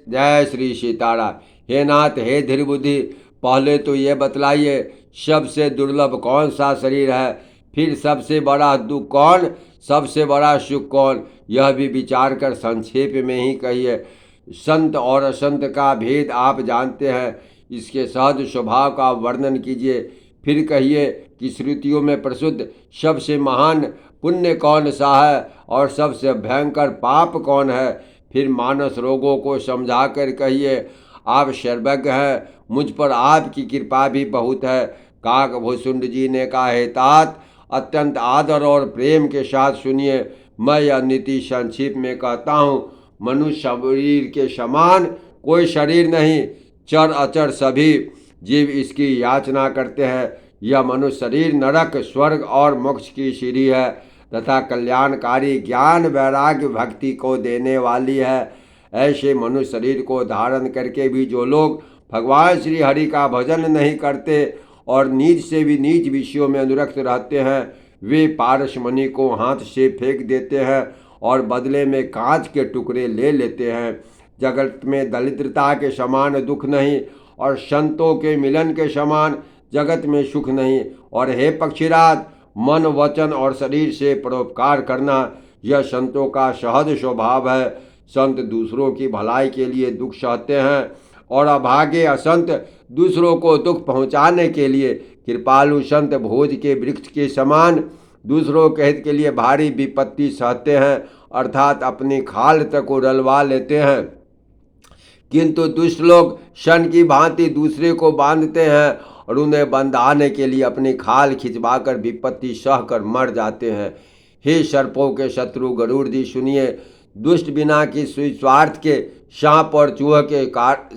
जय श्री सीताराम। हे नाथ, हे धीर बुद्धि, पहले तो ये बतलाइए सबसे दुर्लभ कौन सा शरीर है, फिर सबसे बड़ा दुख कौन, सबसे बड़ा सुख कौन, यह भी विचार कर संक्षेप में ही कहिए। संत और असंत का भेद आप जानते हैं, इसके सहज स्वभाव का वर्णन कीजिए। फिर कहिए कि श्रुतियों में प्रसिद्ध सबसे महान पुण्य कौन सा है और सबसे भयंकर पाप कौन है। फिर मानस रोगों को समझा कर कहिए। आप सर्वज्ञ हैं, मुझ पर आपकी कृपा भी बहुत है। काकभूषुंड जी ने कहा, हे तात, अत्यंत आदर और प्रेम के साथ सुनिए। मैं यह नीति संक्षिप्त में कहता हूँ। मनुष्य शरीर के समान कोई शरीर नहीं, चर अचर सभी जीव इसकी याचना करते हैं। यह मनुष्य शरीर नरक, स्वर्ग और मोक्ष की सीढ़ी है तथा कल्याणकारी ज्ञान वैराग्य भक्ति को देने वाली है। ऐसे मनुष्य शरीर को धारण करके भी जो लोग भगवान श्री हरि का भजन नहीं करते और नीच से भी नीच विषयों में अनुरक्त रहते हैं, वे पारसमणि को हाथ से फेंक देते हैं और बदले में कांच के टुकड़े ले लेते हैं। जगत में दरिद्रता के समान दुख नहीं और संतों के मिलन के समान जगत में सुख नहीं। और हे पक्षीराज, मन वचन और शरीर से परोपकार करना यह संतों का सहज स्वभाव है। संत दूसरों की भलाई के लिए दुख सहते हैं और अभागे असंत दूसरों को दुख पहुंचाने के लिए कृपालु संत भोज के वृक्ष के समान दूसरों के हित के लिए भारी विपत्ति सहते हैं, अर्थात अपनी खाल तक को रलवा लेते हैं। किंतु दुष्ट लोग शन की भांति दूसरे को बांधते हैं और उन्हें बंधाने के लिए अपनी खाल खिंचवाकर विपत्ति सहकर मर जाते हैं। हे सर्पों के शत्रु गरुड़ जी, सुनिए। दुष्ट बिना कि स्वार्थ के सांप और चूहे के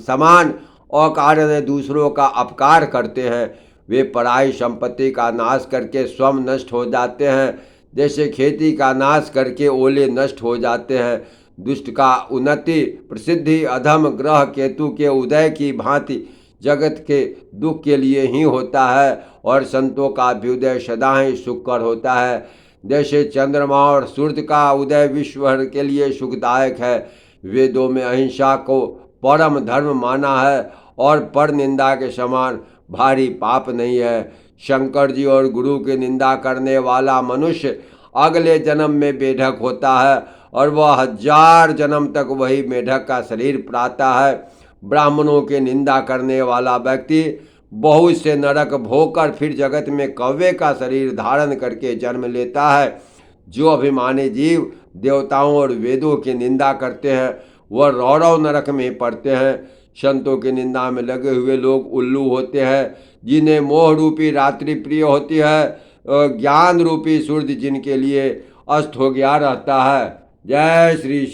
समान अकारण दूसरों का अपकार करते हैं। वे पराई संपत्ति का नाश करके स्वयं नष्ट हो जाते हैं, जैसे खेती का नाश करके ओले नष्ट हो जाते हैं। दुष्ट का उन्नति प्रसिद्धि अधम ग्रह केतु के उदय की भांति जगत के दुख के लिए ही होता है और संतों का अभ्युदय सदा ही सुखकर होता है। जैसे चंद्रमा और सूर्य का उदय विश्व भर के लिए सुखदायक है। वेदों में अहिंसा को परम धर्म माना है और पर निंदा के समान भारी पाप नहीं है। शंकर जी और गुरु की निंदा करने वाला मनुष्य अगले जन्म में बेढक होता है और वह 1000 जन्म तक वही मेढक का शरीर पाता है। ब्राह्मणों की निंदा करने वाला व्यक्ति बहुत से नरक भोगकर फिर जगत में कौवे का शरीर धारण करके जन्म लेता है। जो अभिमानी जीव देवताओं और वेदों की निंदा करते हैं वह रौरव नरक में पड़ते हैं। संतों की निंदा में लगे हुए लोग उल्लू होते हैं, जिन्हें मोह रूपी रात्रि प्रिय होती है। ज्ञान रूपी सूर्य जिनके लिए अस्त हो गया रहता है। जय श्री